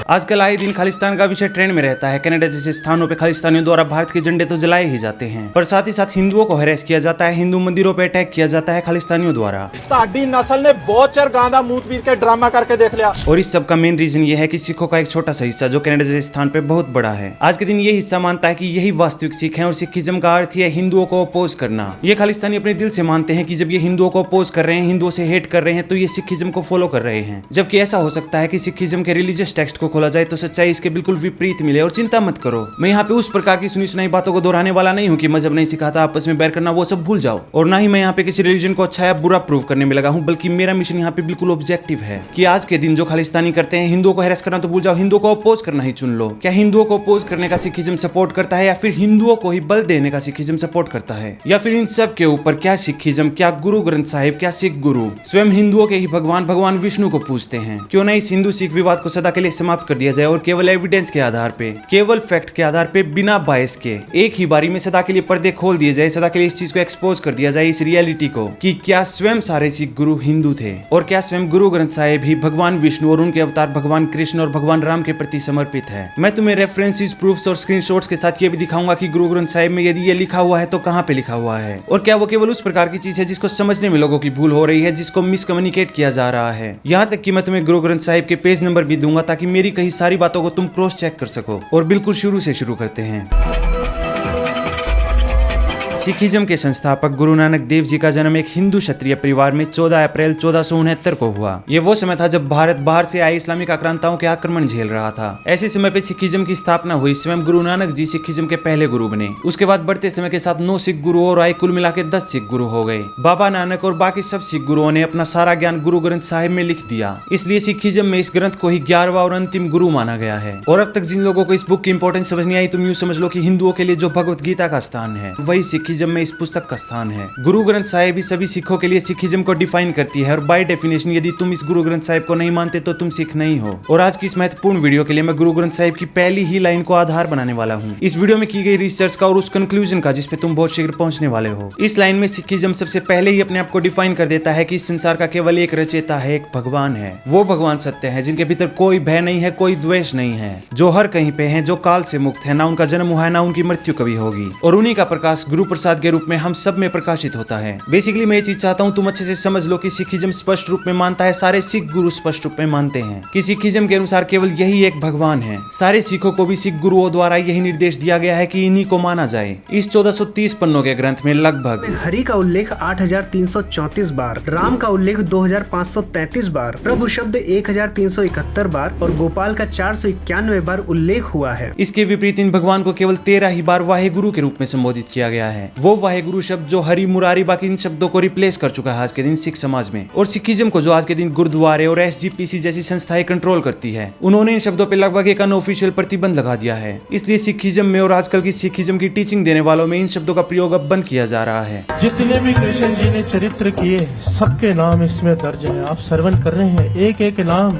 आजकल आए दिन खालिस्तान का विषय ट्रेंड में रहता है। कनाडा जैसे स्थानों पे खालिस्तानियों द्वारा भारत के झंडे तो जलाए ही जाते हैं, पर साथ ही साथ हिंदुओं को हैरेस किया जाता है, हिंदू मंदिरों पे अटैक किया जाता है खालिस्तानियों द्वारा। साडी नस्ल ने बहुत चर गांधा मूत पीट के ड्रामा करके देख लिया। और इस सब का मेन रीजन ये है कि सिखों का एक छोटा सा हिस्सा जो कनाडा जैसे स्थान पे बहुत बड़ा है, आज के दिन ये हिस्सा मानता है कि यही वास्तविक सिख है और सिखिज्म का अर्थ है हिंदुओं को अपोज करना। ये खालिस्तानी अपने दिल से मानते हैं कि जब ये हिंदुओं को अपोज कर रहे हैं, हिंदुओं से हेट कर रहे हैं, तो ये सिखिज्म को फॉलो कर रहे हैं। जबकि ऐसा हो सकता है कि सिखिज्म के रिलीजियस टेक्स्ट को खोला जाए तो सच्चाई इसके बिल्कुल विपरीत मिले। और चिंता मत करो, मैं यहाँ पे उस प्रकार की सुनी सुनाई बातों को दोहराने वाला नहीं हूँ कि मजहब नहीं सिखाता, आपस में बैर करना वो सब भूल जाओ। और ना ही मैं यहाँ पे किसी रिलीजन को अच्छा या बुरा प्रूव करने में लगा हूँ, बल्कि मेरा मिशन यहाँ पे बिल्कुल ऑब्जेक्टिव है कि आज के दिन जो खालिस्तानी करते हैं, हिंदुओं को हैरेस करना तो भूल जाओ, हिंदुओं को अपोज करना ही चुन लो। क्या हिंदुओं को अपोज करने का सिखिज्म सपोर्ट करता है, या फिर हिंदुओं को ही बल देने का सिखिज्म सपोर्ट करता है, या फिर इन सब के ऊपर क्या सिखिज्म, क्या गुरु ग्रंथ साहिब, क्या सिख गुरु स्वयं हिंदुओं के ही भगवान विष्णु को पूजते हैं? क्यों ना इस हिंदू सिख विवाद को सदा के लिए समाप्त कर दिया जाए और केवल एविडेंस के आधार पे, केवल फैक्ट के आधार पे, बिना बायस के एक ही बारी में सदा के लिए पर्दे खोल दिए जाए, सदा के लिए इस चीज को एक्सपोज कर दिया जाए, इस रियलिटी को, कि क्या स्वयं सारे सिख गुरु हिंदू थे और क्या स्वयं गुरु ग्रंथ साहिब ही भगवान विष्णु और उनके अवतार भगवान कृष्ण और भगवान राम के प्रति समर्पित है। मैं तुम्हें रेफरेंसेस, प्रूफ्स और स्क्रीनशॉट्स के साथ ये भी दिखाऊंगा कि गुरु ग्रंथ साहिब में यदि ये लिखा हुआ है तो कहाँ पे लिखा हुआ है, और क्या वो केवल उस प्रकार की चीज है जिसको समझने में लोगों की भूल हो रही है, जिसको मिसकम्युनिकेट किया जा रहा है। यहाँ तक कि मैं तुम्हें गुरु ग्रंथ साहिब के पेज नंबर भी दूंगा ताकि मेरी कही सारी बातों को तुम क्रॉस चेक कर सको। और बिल्कुल शुरू से शुरू करते हैं। सिखिज्म के संस्थापक गुरु नानक देव जी का जन्म एक हिंदू क्षत्रिय परिवार में 14 अप्रैल 1469 को हुआ। ये वो समय था जब भारत बाहर से आए इस्लामिक आक्रांताओं के आक्रमण झेल रहा था। ऐसे समय पे सिखिज्म की स्थापना हुई। स्वयं गुरु नानक जी सिखिज्म के पहले गुरु बने। उसके बाद बढ़ते समय के साथ 9 सिख गुरु और आए, कुल मिला के 10 सिख गुरु हो गए। बाबा नानक और बाकी सब सिख गुरुओं ने अपना सारा ज्ञान गुरु ग्रंथ साहिब में लिख दिया, इसलिए सिखिज्म में इस ग्रंथ को ही 11वां और अंतिम गुरु माना गया है। और अब तक जिन लोगों को इस बुक की इंपॉर्टेंस समझ नहीं आई, तुम यूं समझ लो कि हिंदुओं के लिए जो भगवत गीता का स्थान है, वही सिखिज्म में इस पुस्तक का स्थान है। गुरु ग्रंथ साहिब ही सभी सिखों के लिए सिखिज्म को डिफाइन करती है, और बाय डेफिनेशन यदि तुम इस गुरु ग्रंथ साहिब को नहीं मानते तो तुम सिख नहीं हो। और आज की इस महत्वपूर्ण वीडियो के लिए मैं गुरु ग्रंथ साहिब की पहली ही लाइन को आधार बनाने वाला हूँ, इस वीडियो में की गई रिसर्च का और उस कंक्लूजन का जिसपे तुम बहुत शीघ्र पहुंचने वाले हो। इस लाइन में सिखिज्म सबसे पहले ही अपने आप को डिफाइन कर देता है कि इस संसार का केवल एक रचयिता है, एक भगवान है। वो भगवान सत्य है जिनके भीतर कोई भय नहीं है, कोई द्वेष नहीं है, जो हर कहीं पे है, जो काल से मुक्त है, ना उनका जन्म हुआ है, ना उनकी मृत्यु कभी होगी। और उन्हीं का प्रकाश गुरु प्रसाद के रूप में हम सब में प्रकाशित होता है। बेसिकली मैं ये चीज चाहता हूँ तुम अच्छे से समझ लो कि सिखिज्म स्पष्ट रूप में मानता है, सारे सिख गुरु स्पष्ट रूप में मानते हैं कि सिखिज्म के अनुसार केवल यही एक भगवान है। सारे सिखों को भी सिख गुरुओं द्वारा यही निर्देश दिया गया है कि इन्हीं को माना जाए। इस 1430 पन्नों के ग्रंथ में लगभग हरि का उल्लेख 8334 बार, राम का उल्लेख 2533 बार, प्रभु शब्द 1371 बार और गोपाल का 491 बार उल्लेख हुआ है। इसके विपरीत इन भगवान को केवल 13 ही बार वाहे गुरु के रूप में संबोधित किया गया है। वो वाहे गुरु शब्द जो हरि मुरारी बाकी इन शब्दों को रिप्लेस कर चुका है आज के दिन सिख समाज में। और सिखिज्म को जो आज के दिन गुरुद्वारे और SGPC जैसी संस्थाएं कंट्रोल करती है, उन्होंने इन शब्दों पे लगभग एक अनऑफिशियल प्रतिबंध लगा दिया है। इसलिए सिखिज्म में और आजकल की सिखिज्म की टीचिंग देने वालों में इन शब्दों का प्रयोग अब बंद किया जा रहा है। जितने भी कृष्ण जी ने चरित्र किए सबके नाम इसमें दर्ज है। आप श्रवण कर रहे हैं, एक एक नाम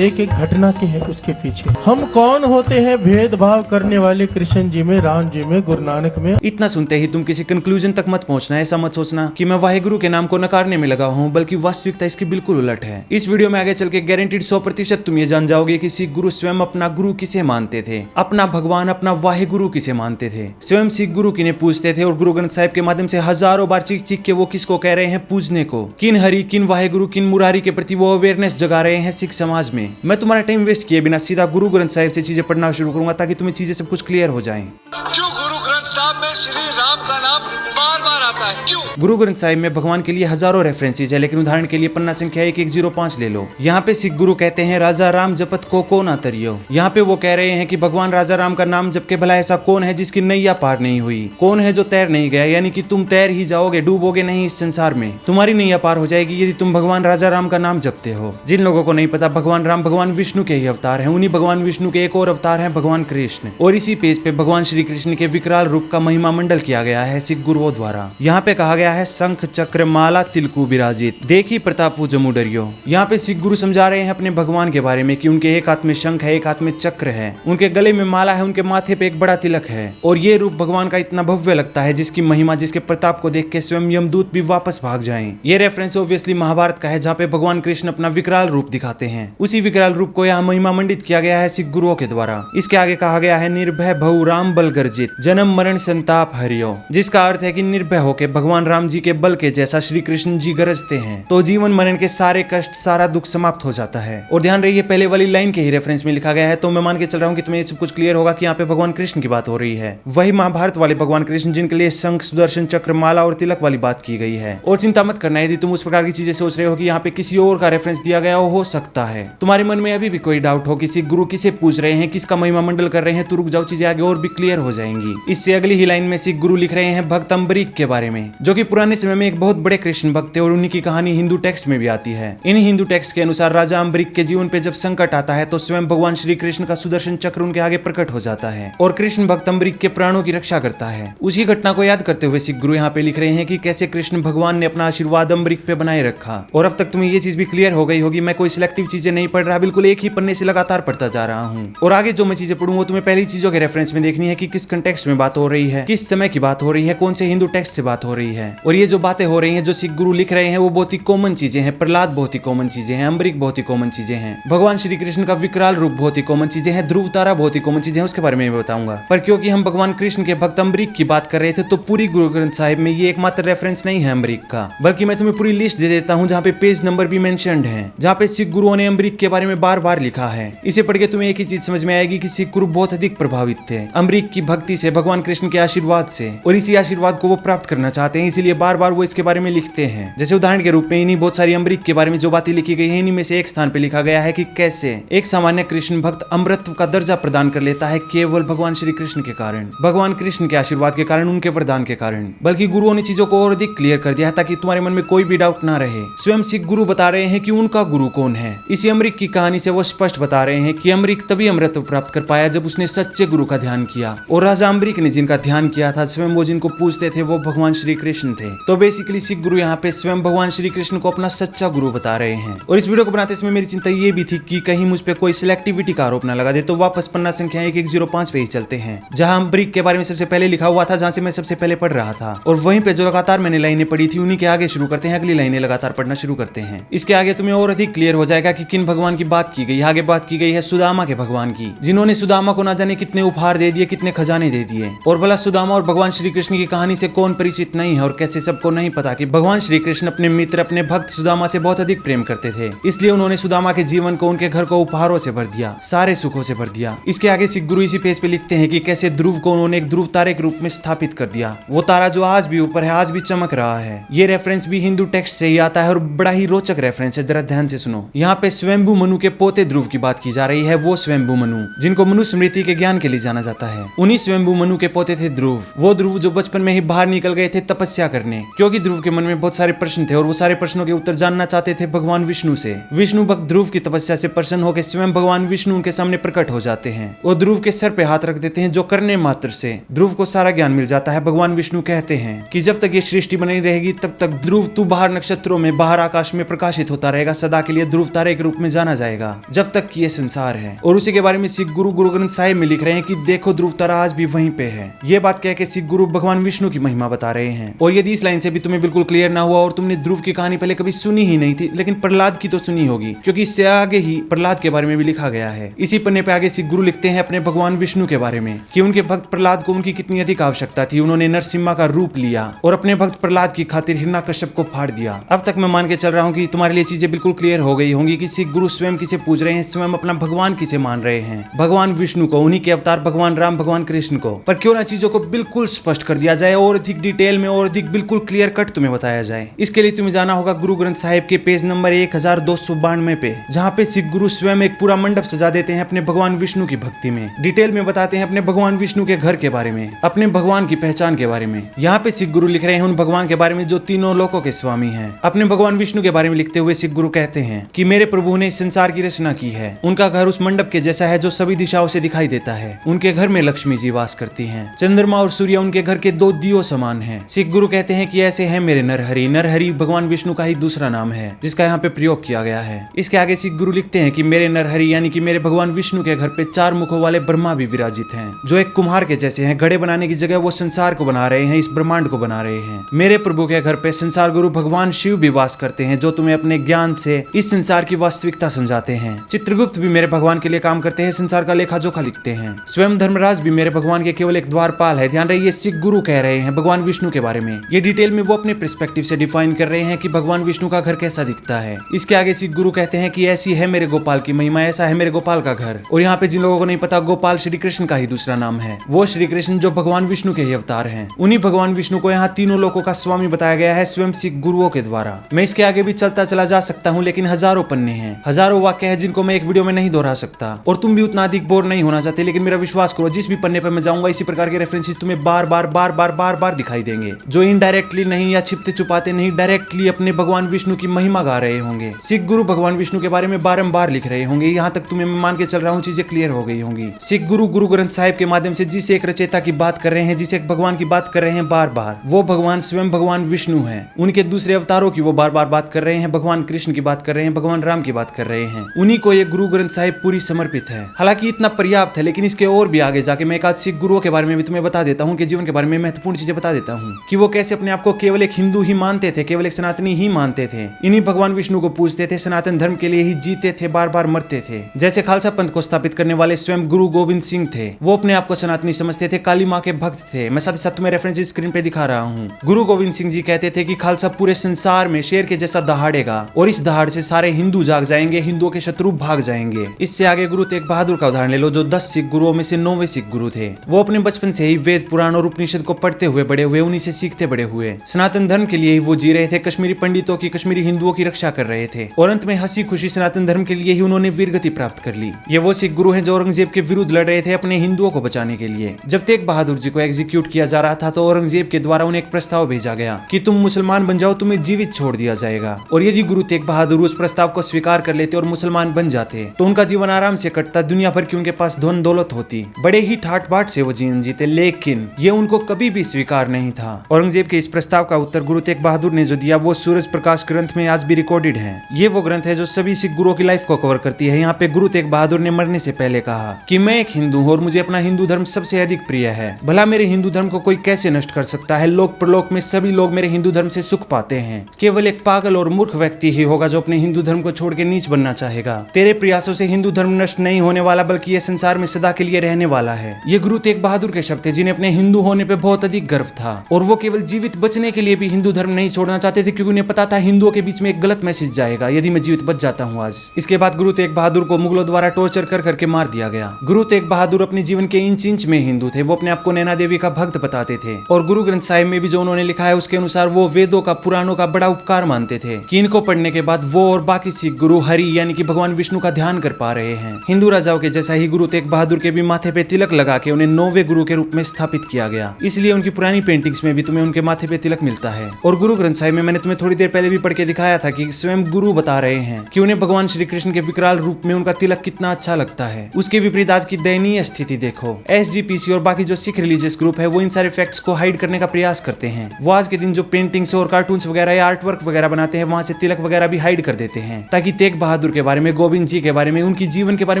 एक एक घटना के है उसके पीछे। हम कौन होते हैं भेदभाव करने वाले कृष्ण जी में, राम जी में, गुरु नानक में। इतना सुनते ही तुम किसी कंक्लूजन तक मत पहुंचना। ऐसा मत सोचना कि मैं वाहेगुरु के नाम को नकारने में लगा हूं, बल्कि वास्तविकता इसकी बिल्कुल उलट है। इस वीडियो में आगे चल के गारंटीड 100% तुम ये जान जाओगे कि सिख गुरु स्वयं अपना गुरु किसे मानते थे, अपना भगवान, अपना वाहेगुरु किसे मानते थे। स्वयं सिख गुरु किन्हें पूजते थे, और गुरु ग्रंथ साहिब के माध्यम से हजारों बार चीख चीख के वो किसको कह रहे हैं पूजने को, किन हरि, किन वाहेगुरु, किन मुरारी के प्रति वो अवेयरनेस जगा रहे हैं सिख समाज में। मैं तुम्हारा टाइम वेस्ट किए बिना सीधा गुरु ग्रंथ साहिब से चीजें पढ़ना शुरू करूंगा ताकि तुम्हें चीजें सब कुछ क्लियर हो जाएं। क्यों गुरु ग्रंथ साहिब में श्री राम का नाम बार बार आता है, क्यों? गुरु ग्रंथ साहिब में भगवान के लिए हजारों रेफरेंसेज है, लेकिन उदाहरण के लिए पन्ना संख्या 1105 ले लो। यहाँ पे सिख गुरु कहते हैं राजा राम जपत को ना तरियो। यहाँ पे वो कह रहे हैं कि भगवान राजा राम का नाम जप के भला ऐसा कौन है जिसकी नैया पार नहीं हुई, कौन है जो तैर नहीं गया, यानी कि तुम तैर ही जाओगे, डूबोगे नहीं इस संसार में, तुम्हारी नैया पार हो जाएगी यदि तुम भगवान राजा राम का नाम जपते हो। जिन लोगों को नहीं पता, भगवान राम भगवान विष्णु के ही अवतार है। उन्हीं भगवान विष्णु के एक और अवतार है भगवान कृष्ण, और इसी पेज पे भगवान श्री कृष्ण के विकराल रूप का महिमा मंडल किया गया है सिख गुरुओं द्वारा। यहाँ पे कहा गया गया है शंख चक्र माला तिलकु विराजित, देखी प्रतापु जमु डरियो। यहाँ पे सिख गुरु समझा रहे हैं अपने भगवान के बारे में कि उनके एक हाथ में शंख है, एक हाथ में चक्र है, उनके गले में माला है, उनके माथे पे एक बड़ा तिलक है और ये रूप भगवान का इतना भव्य लगता है जिसकी महिमा, जिसके प्रताप को देख के स्वयं यमदूत भी वापस भाग जाएं। ये रेफरेंस ऑब्वियसली महाभारत का है जहाँ पे भगवान कृष्ण अपना विकराल रूप दिखाते हैं। उसी विकराल रूप को यहाँ महिमा मंडित किया गया है सिख गुरुओं के द्वारा। इसके आगे कहा गया है निर्भय भऊ राम बल गर्जित जन्म मरण संताप हरियो, जिसका अर्थ है कि निर्भय होकर भगवान राम जी के बल के जैसा श्री कृष्ण जी गरजते हैं तो जीवन मरण के सारे कष्ट, सारा दुख समाप्त हो जाता है। और ध्यान रही पहले वाली लाइन के ही रेफरेंस में लिखा गया है, तो मैं मान के चल रहा हूँ कि तुम्हें सब कुछ क्लियर होगा कि यहाँ पे भगवान कृष्ण की बात हो रही है। वही महाभारत वाले भगवान कृष्ण जिनके लिए शंख, सुदर्शन चक्र, माला और तिलक वाली बात की गई है। और चिंता मत करना यदि तुम उस प्रकार की चीजें सोच रहे हो कि यहाँ पे किसी और का रेफरेंस दिया गया हो सकता है तुम्हारे मन में अभी भी कोई डाउट हो, किसी गुरु किसे पूछ रहे हैं, किसका महिमा मंडल कर रहे हैं, तो रुक जाओ, चीजें आगे और भी क्लियर हो जाएंगी। इससे अगली ही लाइन में सिख गुरु लिख रहे हैं भक्त अम्बरीक के बारे में, जो कि पुराने समय में एक बहुत बड़े कृष्ण भक्त थे और उन्हीं की कहानी हिंदू टेक्स्ट में भी आती है। इन हिंदू टेक्स्ट के अनुसार राजा अम्बरीक के जीवन पे जब संकट आता है तो स्वयं भगवान श्री कृष्ण का सुदर्शन चक्र उनके आगे प्रकट हो जाता है और कृष्ण भक्त अम्बरीक के प्राणों की रक्षा करता है। उसी घटना को याद करते हुए सिख गुरु यहाँ पे लिख रहे हैं कि कैसे कृष्ण भगवान ने अपना आशीर्वाद अम्बरीक पे बनाए रखा। और अब तक तुम्हें ये चीज भी क्लियर हो गई होगी, मैं कोई सिलेक्टिव चीजें नहीं पढ़ रहा, बिल्कुल एक ही पन्ने से लगातार पढ़ता जा रहा हूँ। और आगे जो मैं चीजें पढ़ूंगा तुम्हें पहली चीजों के रेफरेंस में देखनी है कि किस कंटेक्स्ट में बात हो रही है, किस समय की बात हो रही है, कौन से हिंदू टेक्स्ट से बात हो रही है। और ये जो बातें हो रही हैं, जो सिख गुरु लिख रहे हैं, वो बहुत ही कॉमन चीजें हैं। प्रहलाद बहुत ही कॉमन चीजें हैं, अम्बरीक बहुत ही कॉमन चीजें हैं, भगवान श्री कृष्ण का विकराल रूप बहुत ही कॉमन चीजें हैं, ध्रुव तारा बहुत ही कॉमन चीजें हैं, उसके बारे में मैं बताऊंगा। पर क्योंकि हम भगवान कृष्ण के भक्त अम्बरीक की बात कर रहे थे तो पूरी गुरु ग्रंथ साहिब में ये एकमात्र रेफरेंस नहीं है अम्बरीक का, बल्कि मैं तुम्हें पूरी लिस्ट दे देता हूँ जहाँ पे पेज नंबर भी मेंशन्ड है, जहाँ पे सिख गुरुओं ने अम्बरीक के बारे में बार बार लिखा है। इसे पढ़ के तुम्हें एक ही चीज समझ में आएगी कि सिख गुरु बहुत अधिक प्रभावित थे अम्बरीक की भक्ति से, भगवान कृष्ण के आशीर्वाद से, और इसी आशीर्वाद को वो प्राप्त करना चाहते हैं, इसीलिए बार बार वो इसके बारे में लिखते हैं। जैसे उदाहरण के रूप में इन्हीं बहुत सारी अम्बरीक के बारे में जो बातें लिखी गई है, इन्हीं में से एक स्थान पे लिखा गया है कि कैसे एक सामान्य कृष्ण भक्त अमृतत्व का दर्जा प्रदान कर लेता है केवल भगवान श्री कृष्ण के कारण, भगवान कृष्ण के आशीर्वाद के कारण, उनके वरदान के कारण। बल्कि गुरुओं ने चीजों को और अधिक क्लियर कर दिया है ताकि तुम्हारे मन में कोई भी डाउट ना रहे। स्वयं सिख गुरु बता रहे हैं कि उनका गुरु कौन है। इसी अम्बरीक की कहानी से वो स्पष्ट बता रहे हैं कि अम्बरीक तभी अमृतत्व प्राप्त कर पाया जब उसने सच्चे गुरु का ध्यान किया, और राजा अम्बरीक ने जिनका ध्यान किया था, स्वयं वो जिनको पूजते थे, वो भगवान श्री कृष्ण थे। तो बेसिकली सिख गुरु यहाँ पे स्वयं भगवान श्री कृष्ण को अपना सच्चा गुरु बता रहे हैं। और इस वीडियो को बनाते समय मेरी चिंता ये भी थी कि कहीं मुझ पे कोई सिलेक्टिविटी का आरोप न लगा दे, तो वापस पन्ना संख्या 1105 पे ही चलते हैं, जहां अम्बरीक के बारे में सबसे पहले लिखा हुआ था, जहां से मैं सबसे पहले पढ़ रहा था। और वहीं पे जो लगातार मैंने लाइनें पढ़ी थी उन्हीं के आगे शुरू करते हैं, अगली लाइनें लगातार पढ़ना शुरू करते हैं। इसके आगे तुम्हें और अधिक क्लियर हो जाएगा कि किन भगवान की बात की गई। आगे बात की गई है सुदामा के भगवान की, जिन्होंने सुदामा को ना जाने कितने उपहार दे दिए, कितने खजाने दे दिए। और भला सुदामा और भगवान श्री कृष्ण की कहानी से कौन परिचित नहीं है, और कैसे सबको नहीं पता कि भगवान श्री कृष्ण अपने मित्र, अपने भक्त सुदामा से बहुत अधिक प्रेम करते थे, इसलिए उन्होंने सुदामा के जीवन को, उनके घर को उपहारों से भर दिया, सारे सुखों से भर दिया। इसके आगे सिख गुरु इसी पेज पे लिखते हैं कि कैसे ध्रुव को उन्होंने एक ध्रुव तारे के रूप में स्थापित कर दिया, वो तारा जो आज भी ऊपर है, आज भी चमक रहा है। ये रेफरेंस भी हिंदू टेक्स्ट से ही आता है और बड़ा ही रोचक रेफरेंस है, जरा ध्यान से सुनो। यहाँ पे स्वयंभू मनु के पोते ध्रुव की बात की जा रही है, वो स्वयंभू मनु जिनको मनु स्मृति के ज्ञान के लिए जाना जाता है, उन्हीं स्वयंभू मनु के पोते थे ध्रुव। वो ध्रुव जो बचपन में ही बाहर निकल गए थे तपस्या करने, क्योंकि ध्रुव के मन में बहुत सारे प्रश्न थे और वो सारे प्रश्नों के उत्तर जानना चाहते थे भगवान विष्णु से। विष्णु भक्त ध्रुव की तपस्या से प्रसन्न होकर स्वयं भगवान विष्णु उनके सामने प्रकट हो जाते हैं और ध्रुव के सर पे हाथ रख देते हैं, जो करने मात्र से ध्रुव को सारा ज्ञान मिल जाता है। भगवान विष्णु कहते हैं कि जब तक ये सृष्टि बनी रहेगी तब तक ध्रुव तू बाहर नक्षत्रों में, बाहर आकाश में प्रकाशित होता रहेगा, सदा के लिए ध्रुव तारे के रूप में जाना जाएगा जब तक कि ये संसार है। और उसी के बारे में सिख गुरु गुरु ग्रंथ साहिब में लिख रहे हैं कि देखो ध्रुव तारा आज भी वहीं पे है। ये बात कह के सिख गुरु भगवान विष्णु की महिमा बता रहे हैं। और यदि इस लाइन से भी तुम्हें बिल्कुल क्लियर ना हुआ और तुमने ध्रुव की कहानी पहले कभी सुनी ही नहीं थी, लेकिन प्रहलाद की तो सुनी होगी, क्योंकि इससे आगे ही प्रहलाद के बारे में भी लिखा गया है। इसी पन्ने पे आगे सिख गुरु लिखते हैं अपने भगवान विष्णु के बारे में कि उनके भक्त प्रहलाद को उनकी कितनी अधिक आवश्यकता थी, उन्होंने नरसिम्हा का रूप लिया और अपने भक्त प्रहलाद की खातिर हिरण्यकश्यप को फाड़ दिया। अब तक मैं मान के चल रहा हूँ कि तुम्हारे लिए चीजें बिल्कुल क्लियर हो गई होंगी कि सिख गुरु स्वयं किसे पूज रहे हैं, स्वयं अपना भगवान किसे मान रहे हैं, भगवान विष्णु को, उन्हीं के अवतार भगवान राम, भगवान कृष्ण को। पर क्यों ना चीजों को बिल्कुल स्पष्ट कर दिया जाए और अधिक डिटेल में और अधिक बिल्कुल क्लियर कट तुम्हें बताया जाए। इसके लिए तुम्हें जाना होगा गुरु ग्रंथ साहिब के पेज नंबर 1292 पे, जहाँ पे सिख गुरु स्वयं एक पूरा मंडप सजा देते हैं अपने भगवान विष्णु की भक्ति में, डिटेल में बताते हैं अपने भगवान विष्णु के घर के बारे में, अपने भगवान की पहचान के बारे में। यहाँ पे सिख गुरु लिख रहे हैं उन भगवान के बारे में जो तीनों लोकों के स्वामी हैं। अपने भगवान विष्णु के बारे में लिखते हुए सिख गुरु कहते हैं कि मेरे प्रभु ने इस संसार की रचना की है, उनका घर उस मंडप के जैसा है जो सभी दिशाओं से दिखाई देता है, उनके घर में लक्ष्मी जी वास करती हैं, चंद्रमा और सूर्य उनके घर के दो दियो समान हैं। सिख गुरु कहते हैं कि ऐसे है मेरे नरहरि। नरहरि भगवान विष्णु का ही दूसरा नाम है जिसका यहाँ पे प्रयोग किया गया है। इसके आगे सिख गुरु लिखते हैं कि मेरे नरहरि यानी कि मेरे भगवान विष्णु के घर पे 4 मुखों वाले ब्रह्मा भी विराजित हैं, जो एक कुम्हार के जैसे हैं। घड़े बनाने की जगह वो संसार को बना रहे हैं, इस ब्रह्मांड को बना रहे हैं। मेरे प्रभु के घर पे संसार गुरु भगवान शिव भी वास करते हैं, जो तुम्हें अपने ज्ञान से इस संसार की वास्तविकता समझाते हैं। चित्रगुप्त भी मेरे भगवान के लिए काम करते हैं, संसार का लेखा जोखा लिखते हैं। स्वयं धर्मराज भी मेरे भगवान के केवल एक द्वारपाल है। ध्यान रहे ये सिख गुरु कह रहे हैं भगवान विष्णु के बारे में। ये डिटेल में वो अपने पर्सपेक्टिव से डिफाइन कर रहे हैं कि भगवान विष्णु का घर कैसा दिखता है। इसके आगे सिख गुरु कहते हैं कि ऐसी है मेरे गोपाल की महिमा, ऐसा है मेरे गोपाल का घर। और यहाँ पे जिन लोगों को नहीं पता, गोपाल श्री कृष्ण का ही दूसरा नाम है। वो श्री कृष्ण जो भगवान विष्णु के ही अवतार हैं। उन्हीं भगवान विष्णु को यहाँ तीनों लोगों का स्वामी बताया गया है स्वयं सिख गुरुओं के द्वारा। मैं इसके आगे भी चलता चला जा सकता हूँ, लेकिन हजारों पन्ने हैं, हजारों वाक्य है जिनको मैं एक वीडियो में नहीं दोहरा सकता। और तुम भी उतना अधिक बोर नहीं होना चाहते, लेकिन मेरा विश्वास करो, जिस भी पन्ने पर मैं जाऊंगा इसी प्रकार के रेफरेंसेस तुम्हें बार बार दिखाई देंगे, जो इनडायरेक्टली नहीं या छिपते छुपाते नहीं, डायरेक्टली अपने भगवान विष्णु की महिमा गा रहे होंगे। सिख गुरु भगवान विष्णु के बारे में बारंबार लिख रहे होंगे। यहाँ तक तुम्हें मैं मान के चल रहा हूँ चीजें क्लियर हो गई होंगी। सिख गुरु गुरु ग्रंथ साहिब के माध्यम से जिस एक रचयिता की बात कर रहे हैं, जिस एक भगवान की बात कर रहे हैं बार बार, वो भगवान स्वयं भगवान विष्णु है। उनके दूसरे अवतारों की वो बार बार बात कर रहे हैं, भगवान कृष्ण की बात कर रहे हैं, भगवान राम की बात कर रहे हैं। उन्हीं को ये गुरु ग्रंथ साहिब पूरी समर्पित है। हालांकि इतना पर्याप्त है, लेकिन इसके और भी आगे जाके मैं एक आध सिख गुरुओं के बारे में भी तुम्हें बता देता हूँ, कि जीवन के बारे में महत्वपूर्ण चीजें बता देता हूँ, कि वो कैसे अपने आप को केवल एक हिंदू ही मानते थे, केवल एक सनातनी ही मानते थे। इन्हीं भगवान विष्णु को पूजते थे, सनातन धर्म के लिए ही जीते थे, बार बार मरते थे। जैसे खालसा पंथ को स्थापित करने वाले स्वयं गुरु गोविंद सिंह थे, वो अपने आप को सनातनी समझते थे, काली माँ के भक्त थे। मैं साथ ही साथ तुम्हें रेफरेंस स्क्रीन पे दिखा रहा हूँ। गुरु गोविंद सिंह जी कहते थे कि खालसा पूरे संसार में शेर के जैसा दहाड़ेगा, और इस दहाड़ से सारे हिंदू जाग जाएंगे, हिंदुओं के शत्रु भाग जाएंगे। इससे आगे गुरु तेग बहादुर का उदाहरण ले लो, जो 10 सिख गुरुओं में से 9वें सिख गुरु थे। वो अपने बचपन से ही वेद पुराण और उपनिषद को पढ़ते हुए बड़े हुए, उन्हीं से सीखते बड़े हुए। सनातन धर्म के लिए ही वो जी रहे थे, कश्मीरी पंडितों की, कश्मीरी हिंदुओं की रक्षा कर रहे थे, और अंत में हंसी खुशी सनातन धर्म के लिए ही उन्होंने वीरगति प्राप्त कर ली। ये वो सिख गुरु हैं जो औरंगजेब के विरुद्ध लड़ रहे थे अपने हिंदुओं को बचाने के लिए। जब तेग बहादुर जी को एग्जीक्यूट किया जा रहा था, तो औरंगजेब के द्वारा उन्हें एक प्रस्ताव भेजा गया कि तुम मुसलमान बन जाओ, तुम्हें जीवित छोड़ दिया जाएगा। और यदि गुरु तेग बहादुर उस प्रस्ताव को स्वीकार कर लेते और मुसलमान बन जाते, तो उनका जीवन आराम से कटता, दुनिया भर की उनके पास धन दौलत होती, बड़े ही ठाट बाट से वो जीवन जीते। लेकिन ये उनको कभी भी स्वीकार नहीं था। औरंगजेब के इस प्रस्ताव का उत्तर गुरु तेग बहादुर ने जो दिया, वो सूरज प्रकाश ग्रंथ में आज भी रिकॉर्डेड है। ये वो ग्रंथ है जो सभी सिख गुरुओं की लाइफ को कवर करती है। यहाँ पे गुरु तेग बहादुर ने मरने से पहले कहा कि मैं एक हिंदू हूँ और मुझे अपना हिंदू धर्म सबसे अधिक प्रिय है। भला मेरे हिंदू धर्म को कोई कैसे नष्ट कर सकता है? लोक प्रलोक में सभी लोग मेरे हिंदू धर्म से सुख पाते हैं। केवल एक पागल और मूर्ख व्यक्ति ही होगा जो अपने हिंदू धर्म को छोड़ के नीच बनना चाहेगा। तेरे प्रयासों से हिंदू धर्म नष्ट नहीं होने वाला, बल्कि ये संसार में सदा के लिए रहने वाला है। ये गुरु तेग बहादुर के शब्द थे, जिन्हें अपने हिंदू होने पे बहुत अधिक गर्व था, और वो केवल जीवित बचने के लिए भी हिंदू धर्म नहीं छोड़ना चाहते थे, क्योंकि उन्हें पता था हिंदुओं के बीच में एक गलत मैसेज जाएगा यदि मैं जीवित बच जाता हूँ आज। इसके बाद गुरु तेग बहादुर को मुगलों द्वारा टॉर्चर कर करके मार दिया गया। गुरु तेग बहादुर अपने जीवन के इंच इंच में हिंदू थे। वो अपने आप को नैना देवी का भक्त बताते थे, और गुरु ग्रंथ साहिब में भी जो उन्होंने लिखा है उसके अनुसार वो वेदों का, पुराणों का बड़ा उपकार मानते थे, कि इनको पढ़ने के बाद वो और बाकी सिख गुरु हरि यानी कि भगवान विष्णु का ध्यान कर पा रहे हैं। हिंदू राजाओं के जैसा ही गुरु तेग बहादुर के भी माथे पे तिलक लगा के उन्हें 9वें गुरु के रूप में स्थापित किया गया। इसलिए उनकी पुरानी पेंटिंग्स में भी तुम्हें उनके माथे पे तिलक मिलता है। और गुरु ग्रंथ साहिब में मैंने तुम्हें थोड़ी देर पहले भी पढ़ के दिखाया था कि स्वयं गुरु बता रहे हैं कि उन्हें भगवान श्री कृष्ण के विकराल रूप में उनका तिलक कितना अच्छा लगता है। उसके विपरीत आज की दयनीय स्थिति देखो। SGPC और बाकी जो सिख रिलीजियस ग्रुप है, वो इन सारे फैक्ट्स को हाइड करने का प्रयास करते हैं। वो आज के दिन जो पेंटिंग्स और कार्टून्स वगैरह या आर्ट वर्क वगैरह बनाते हैं, वहां से तिलक वगैरह भी हाइड कर देते हैं, ताकि तेग बहादुर के बारे में, गोविंद जी के बारे में, उनकी जीवन के बारे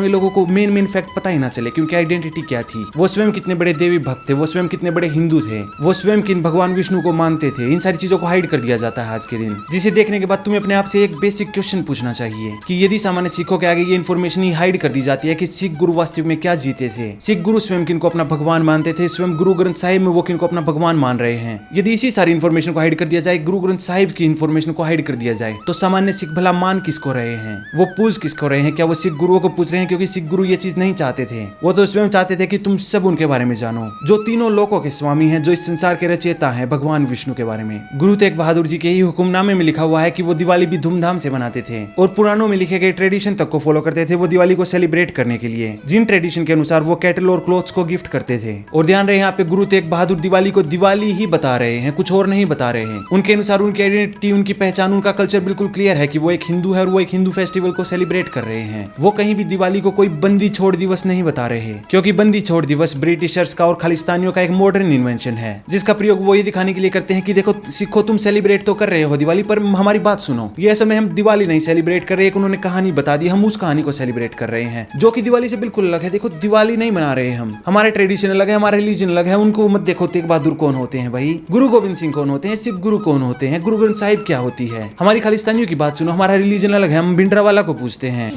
में लोगों को मेन फैक्ट पता ही ना चले कि उनकी आइडेंटिटी क्या थी, वो स्वयं कितने बड़े देवी भक्त थे, वो स्वयं कितने बड़े हिंदू थे, वो स्वयं किन भगवान विष्णु को मानते थे। इन सारी चीजों को हाइड कर दिया जाता है आज के दिन, जिसे देखने के बाद तुम्हें अपने आप से एक बेसिक क्वेश्चन पूछना चाहिए कि यदि सामान्य सिखों के आगे ये इन्फॉर्मेशन ही हाइड कर दी जाती है कि सिख गुरु वास्तविक में क्या जीते थे, सिख गुरु स्वयं किनको अपना भगवान मानते थे, स्वयं गुरु ग्रंथ साहिब में वो किनको अपना भगवान मान रहे हैं, यदि इसी सारी इन्फॉर्मेशन को हाइड कर दिया जाए, गुरु ग्रंथ साहिब की इन्फॉर्मेशन को हाइड कर दिया जाए, तो सामान्य सिख भला मान किसको रहे हैं? वो पूज किसको रहे हैं? क्या वो सिख गुरुओं को पूछ रहे हैं क्योंकि सिख गुरु ये चीज नहीं चाहते थे? वो तो स्वयं चाहते थे कि तुम सब उनके बारे में जानो, जो तीनों लोकों के स्वामी हैं, जो इस संसार के रचयिता हैं, भगवान विष्णु के बारे में। गुरु तेग बहादुर जी के ही हुक्मनामे में लिखा हुआ है कि वो दिवाली भी धूमधाम से मनाते थे, और पुराणों में लिखे गए ट्रेडिशन तक को फॉलो करते थे वो दिवाली को सेलिब्रेट करने के लिए, जिन ट्रेडिशन के अनुसार वो कैटल और क्लोथ्स को गिफ्ट करते थे। और ध्यान रहे यहाँ पे गुरु तेग बहादुर दिवाली को दिवाली ही बता रहे हैं, कुछ और नहीं बता रहे हैं। उनके अनुसार उनकी आइडेंटिटी, उनकी पहचान, उनका कल्चर बिल्कुल क्लियर है कि वो एक हिंदू है और वो एक हिंदू फेस्टिवल को सेलिब्रेट कर रहे हैं। वो कहीं भी दिवाली को कोई बंदी छोड़ दिवस नहीं बता रहे, क्योंकि बंदी छोड़ दिवस ब्रिटिशर्स का और खालिस्तानियों का एक मॉडर्न इन्वेंशन है, जिसका प्रयोग वो ये दिखाने दिखाने के लिए करते हैं कि देखो सिखो तुम सेलिब्रेट तो कर रहे हो दिवाली, पर हमारी बात सुनो, ये समय हम दिवाली नहीं सेलिब्रेट कर रहे हैं। उन्होंने कहानी बता दी, हम उस कहानी को सेलिब्रेट कर रहे हैं जो कि दिवाली से बिल्कुल अलग है। देखो दिवाली नहीं मना रहे हम, हमारे ट्रेडिशन अलग है, हमारा रिलीजन अलग है। उनको मत देखो तेग बहादुर कौन होते हैं भाई, गुरु गोविंद सिंह कौन होते हैं, सिख गुरु कौन होते हैं, गुरु ग्रंथ साहिब क्या होती है। हमारी खालिस्तानियों की बात सुनो, हमारा रिलीजन अलग है, हम भिंडरावाला को पूछते हैं।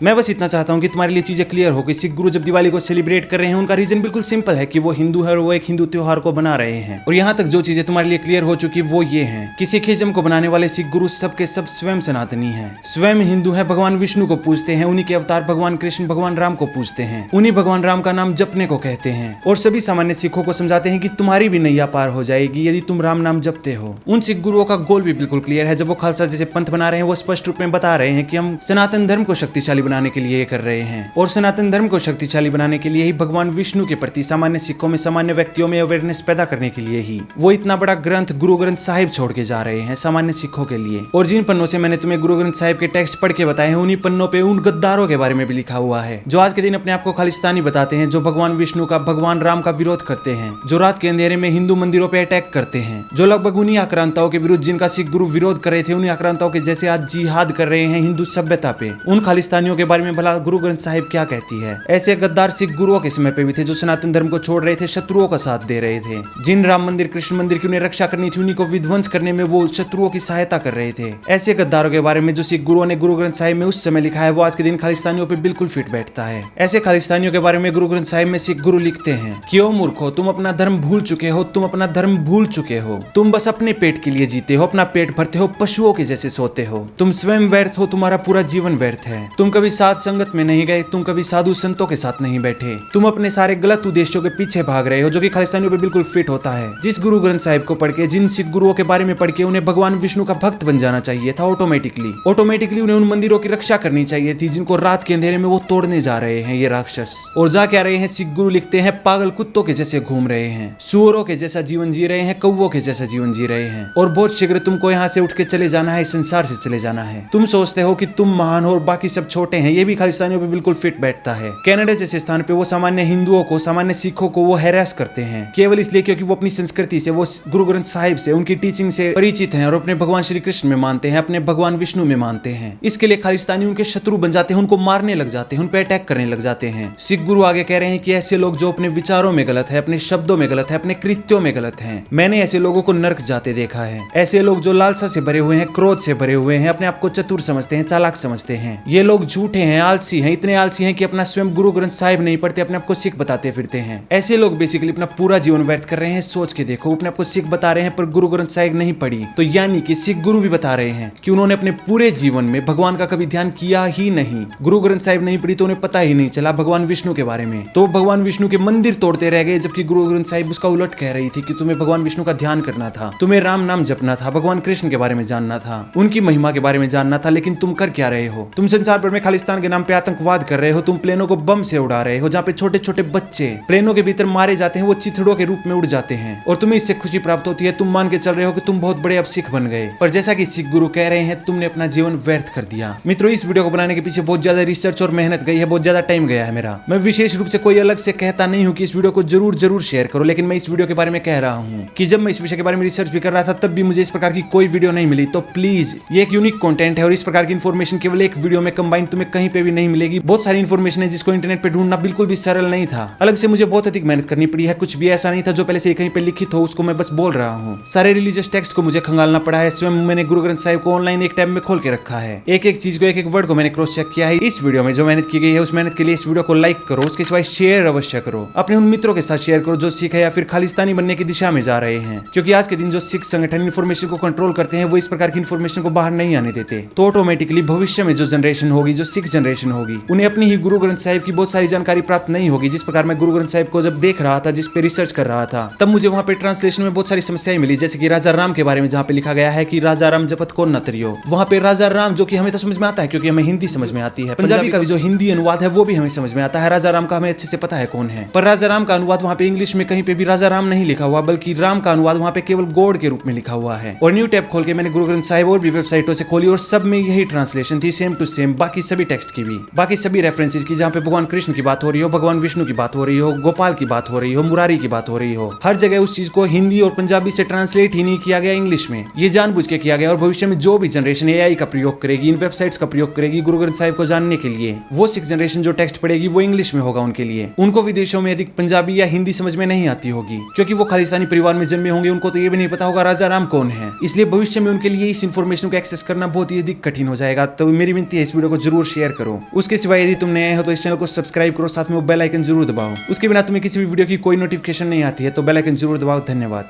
मैं बस इतना चाहता हूँ कि तुम्हारे लिए चीजें क्लियर हो कि सिख गुरु जब दिवाली को सेलिब्रेट कर रहे हैं उनका रीजन बिल्कुल सिंपल है कि वो हिंदू है और वो एक हिंदू त्योहार को बना रहे हैं। और यहाँ तक जो चीजें तुम्हारे लिए क्लियर हो चुकी वो ये है कि सिखिज्म को बनाने वाले सिख गुरु सबके सब स्वयं सनातनी हैं, स्वयं हिंदू हैं, भगवान विष्णु को पूजते हैं, उन्हीं के अवतार भगवान कृष्ण भगवान राम को पूजते हैं, उन्हीं भगवान राम का नाम जपने को कहते हैं और सभी सामान्य सिखों को समझाते हैं कि तुम्हारी भी नैया पार हो जाएगी यदि तुम राम नाम जपते हो। उन सिख गुरुओं का गोल भी बिल्कुल क्लियर है। जब वो खालसा जैसे पंथ बना रहे हैं वो स्पष्ट रूप में बता रहे हैं कि हम सनातन धर्म को शक्तिशाली बनाने के लिए ये कर रहे हैं और सनातन धर्म को शक्तिशाली बनाने के लिए ही भगवान विष्णु के प्रति सामान्य सिखों में, सामान्य व्यक्तियों में अवेयरनेस पैदा करने के लिए ही वो इतना बड़ा ग्रंथ गुरु ग्रंथ साहिब छोड़ के जा रहे हैं सामान्य सिखों के लिए। और जिन पन्नों से मैंने तुम्हें गुरु ग्रंथ साहिब के टेक्स्ट पढ़ के बताए हैं उन्हीं पन्नों पे उन गद्दारों के बारे में भी लिखा हुआ है जो आज के दिन अपने आप को खालिस्तानी बताते हैं, जो भगवान विष्णु का भगवान राम का विरोध करते हैं, जो रात के अंधेरे में हिंदू मंदिरों पे अटैक करते हैं, जो लगभग उन्हीं आक्रांताओं के विरुद्ध जिनका सिख गुरु विरोध कर रहे थे उन्हीं आक्रांताओं के जैसे आज जिहाद कर रहे हैं हिंदू सभ्यता पे। उन खालिस्तानियों के बारे में भला गुरु ग्रंथ साहिब क्या कहती है। ऐसे गद्दार सिख गुरुओं के समय पे भी थे जो सनातन धर्म को छोड़ रहे थे, शत्रुओं का साथ दे रहे थे, जिन राम मंदिर कृष्ण मंदिर की उन्हें रक्षा करनी थी उन्हीं को विध्वंस करने में वो शत्रुओं की सहायता कर रहे थे। ऐसे गद्दारों के बारे में जो सिख गुरुओं ने गुरु ग्रंथ साहिब में उस समय लिखा है वो आज के दिन खालिस्तानियों पे बिल्कुल फिट बैठता है। ऐसे खालिस्तानियों के बारे में गुरु ग्रंथ साहिब में सिख गुरु लिखते हैं कि ओ मूर्खो, तुम अपना धर्म भूल चुके हो, तुम अपना धर्म भूल चुके हो, तुम बस अपने पेट के लिए जीते हो, अपना पेट भरते हो, पशुओं के जैसे सोते हो, तुम स्वयं व्यर्थ हो, तुम्हारा पूरा जीवन व्यर्थ है, तुम कभी साथ संगत में नहीं गए, तुम कभी साधु संतों के साथ नहीं बैठे, तुम अपने सारे गलत उद्देश्यों के पीछे भाग रहे हो, जो कि खालिस्तानियों पे बिल्कुल फिट होता है। जिस गुरु ग्रंथ साहिब को पढ़ के, जिन सिख गुरुओं के बारे में पढ़ के उन्हें भगवान विष्णु का भक्त बन जाना चाहिए था ऑटोमेटिकली उन्हें उन मंदिरों की रक्षा करनी चाहिए थी जिनको रात के अंधेरे में वो तोड़ने जा रहे हैं ये राक्षस। और जा क्या रहे हैं सिख गुरु लिखते हैं, पागल कुत्तों के जैसे घूम रहे हैं, सुअरों के जैसा जीवन जी रहे हैं, कौवों के जैसा जीवन जी रहे हैं और बहुत शीघ्र तुमको यहाँ से उठ के चले जाना है, इस संसार से चले जाना है। तुम सोचते हो कि तुम महान हो और बाकी सब छोटे हैं, ये भी खालिस्तानियों पे बिल्कुल फिट बैठता है। कनाडा जैसे स्थान पे वो सामान्य हिंदुओं को, सामान्य सिखों को वो हैरास करते हैं केवल इसलिए क्योंकि वो अपनी संस्कृति से, वो गुरु ग्रंथ साहिब से, उनकी टीचिंग से परिचित हैं और अपने भगवान श्री कृष्ण में मानते हैं, अपने भगवान विष्णु में मानते हैं। इसके लिए खालिस्तानी उनके शत्रु बन जाते हैं, उनको मारने लग जाते हैं, उन पे अटैक करने लग जाते हैं। सिख गुरु आगे कह रहे हैं कि ऐसे लोग जो अपने विचारों में गलत है, अपने शब्दों में गलत है, अपने कृत्यों में गलत हैं, मैंने ऐसे लोगों को नर्क जाते देखा है। ऐसे लोग जो लालसा से भरे हुए हैं, क्रोध से भरे हुए हैं, अपने आप को चतुर समझते हैं, चालाक समझते हैं, ये लोग झूठे हैं, आलसी हैं, इतने आलसी हैं कि अपना स्वयं गुरु ग्रंथ साहिब नहीं पढ़ते, अपने आप को सिख बताते फिरते हैं। ऐसे लोग बेसिकली अपना पूरा जीवन व्यर्थ कर रहे हैं। सोच के देखो, अपने आप को सिख बता रहे हैं पर गुरु ग्रंथ साहिब नहीं पढ़ी, तो यानी कि सिख गुरु भी बता रहे हैं कि उन्होंने अपने पूरे जीवन में भगवान का कभी ध्यान किया ही नहीं। गुरु ग्रंथ साहिब नहीं पढ़ी तो उन्हें पता ही नहीं चला भगवान विष्णु के बारे में, तो भगवान विष्णु के मंदिर तोड़ते रह गए, जबकि गुरु ग्रंथ साहिब उसका उलट कह रही थी कि तुम्हें भगवान विष्णु का ध्यान करना था, तुम्हें राम नाम जपना था, भगवान कृष्ण के बारे में जानना था, उनकी महिमा के बारे में जानना था। लेकिन तुम कर क्या रहे हो? तुम संसार भर में खालिस्तान के नाम पे आतंकवाद कर रहे हो, तुम प्लेनों को बम से उड़ा रहे हो, जहाँ पे छोटे छोटे बच्चे प्लेनों के भीतर मारे जाते हैं, वो चिथड़ों के रूप में उड़ जाते हैं और तुम्हें इससे खुशी प्राप्त होती है। तुम मान के चल रहे हो कि तुम बहुत बड़े अब सिख बन गए, पर जैसा कि सिख गुरु कह रहे हैं तुमने अपना जीवन व्यर्थ कर दिया। मित्रों, इस वीडियो को बनाने के पीछे बहुत ज्यादा रिसर्च और मेहनत गई है, बहुत ज्यादा टाइम गया है मेरा। मैं विशेष रूप से कोई अलग से कहता नहीं हूँ कि इस वीडियो को जरूर शेयर करो, लेकिन मैं इस वीडियो के बारे में कह रहा हूँ कि जब मैं इस विषय के बारे में रिसर्च भी कर रहा था तब भी मुझे इस प्रकार की कोई वीडियो नहीं मिली। तो प्लीज, ये एक यूनिक कंटेंट है और इस प्रकार की इन्फॉर्मेशन केवल एक वीडियो में कंबाइन तुम्हें कहीं पे भी नहीं मिलेगी। बहुत सारी इन्फॉर्मेशन है जिसको इंटरनेट पे ढूंढना बिल्कुल भी सरल नहीं था। अलग से मुझे बहुत अधिक मेहनत करनी पड़ी है, कुछ भी ऐसा नहीं था जो पहले से कहीं पे लिखित हो उसको मैं बस बोल रहा हूँ। सारे रिलीजियस टेक्स्ट को मुझे खंगालना पड़ा है। स्वयं मैंने गुरु ग्रंथ साहिब को ऑनलाइन एक टैब में खोल के रखा है, एक एक चीज को, एक एक वर्ड को मैंने क्रॉस चेक किया है। इस वीडियो में जो मेहनत की गई है उस मेहनत के लिए इस वीडियो को लाइक करो, उसके सिवाय शेयर अवश्य करो, अपने उन मित्रों के साथ शेयर करो जो सिख है या फिर खालिस्तानी बनने की दिशा में जा रहे हैं, क्योंकि आज के दिन जो सिख संगठन इन्फॉर्मेशन को कंट्रोल करते हैं वो इस प्रकार की इन्फॉर्मेशन को बाहर नहीं आने देते। तो ऑटोमेटिकली भविष्य में जो जनरेशन होगी, जो सिख जनरेशन होगी, उन्हें अपनी ही गुरु ग्रंथ साहिब की बहुत सारी जानकारी प्राप्त नहीं होगी। जिस प्रकार मैं गुरु ग्रंथ साहिब को जब देख रहा था, जिस पे रिसर्च कर रहा था, तब मुझे वहाँ पे ट्रांसलेशन में बहुत सारी समस्याएं मिली, जैसे कि राजा राम के बारे में जहाँ पे लिखा गया है कि राजा राम जपत को न तरियो। वहाँ पे राजा राम, जो कि हमें तो समझ में आता है क्योंकि हमें हिंदी समझ में आती है, पंजाबी का भी जो हिंदी अनुवाद है वो भी हमें समझ में आता है, राजा राम का हमें अच्छे से पता है कौन है, पर राजा राम का अनुवाद वहाँ पे इंग्लिश में कहीं पे भी राजा राम नहीं लिखा हुआ, बल्कि राम का अनुवाद वहाँ पे केवल गॉड के रूप में लिखा हुआ है। और न्यू टैब खोल के मैंने गुरु ग्रंथ साहिब और भी वेबसाइटों से खोली और सब में यही ट्रांसलेशन थी, सेम टू सेम, बाकी सभी टेक्स्ट की भी, बाकी सभी रेफरेंसेस की, जहाँ पे भगवान कृष्ण की बात हो रही हो, भगवान विष्णु की बात हो रही हो, गोपाल की बात हो रही हो, मुरारी की बात हो रही हो, हर जगह उस चीज को हिंदी और पंजाबी से ट्रांसलेट ही नहीं किया गया इंग्लिश में। ये जानबूझ के किया गया और भविष्य में जो भी जनरेशन एआई का प्रयोग करेगी, इन वेबसाइट्स का प्रयोग करेगी गुरु ग्रंथ साहिब को जानने के लिए, वो 6th जनरेशन जो टेक्स्ट पढ़ेगी वो इंग्लिश में होगा उनके लिए। उनको विदेशों में अधिक पंजाबी या हिंदी समझ में नहीं आती होगी, क्योंकि वो खालिस्तानी परिवार में जन्मे होंगे, उनको तो ये भी नहीं पता होगा राजा राम कौन है। इसलिए भविष्य में उनके लिए इस इन्फॉर्मेशन को एक्सेस करना बहुत ही अधिक कठिन हो जाएगा। तो मेरी विनती है इस वीडियो को जरूर शेयर करो। उसके सिवाय यदि तुम नए हो तो इस चैनल को सब्सक्राइब करो, साथ में वो बेल आइकन जरूर दबाओ। उसके बिना तुम्हें किसी भी वीडियो की कोई नोटिफिकेशन नहीं आती है, तो बेल आइकन जरूर दबाओ। धन्यवाद।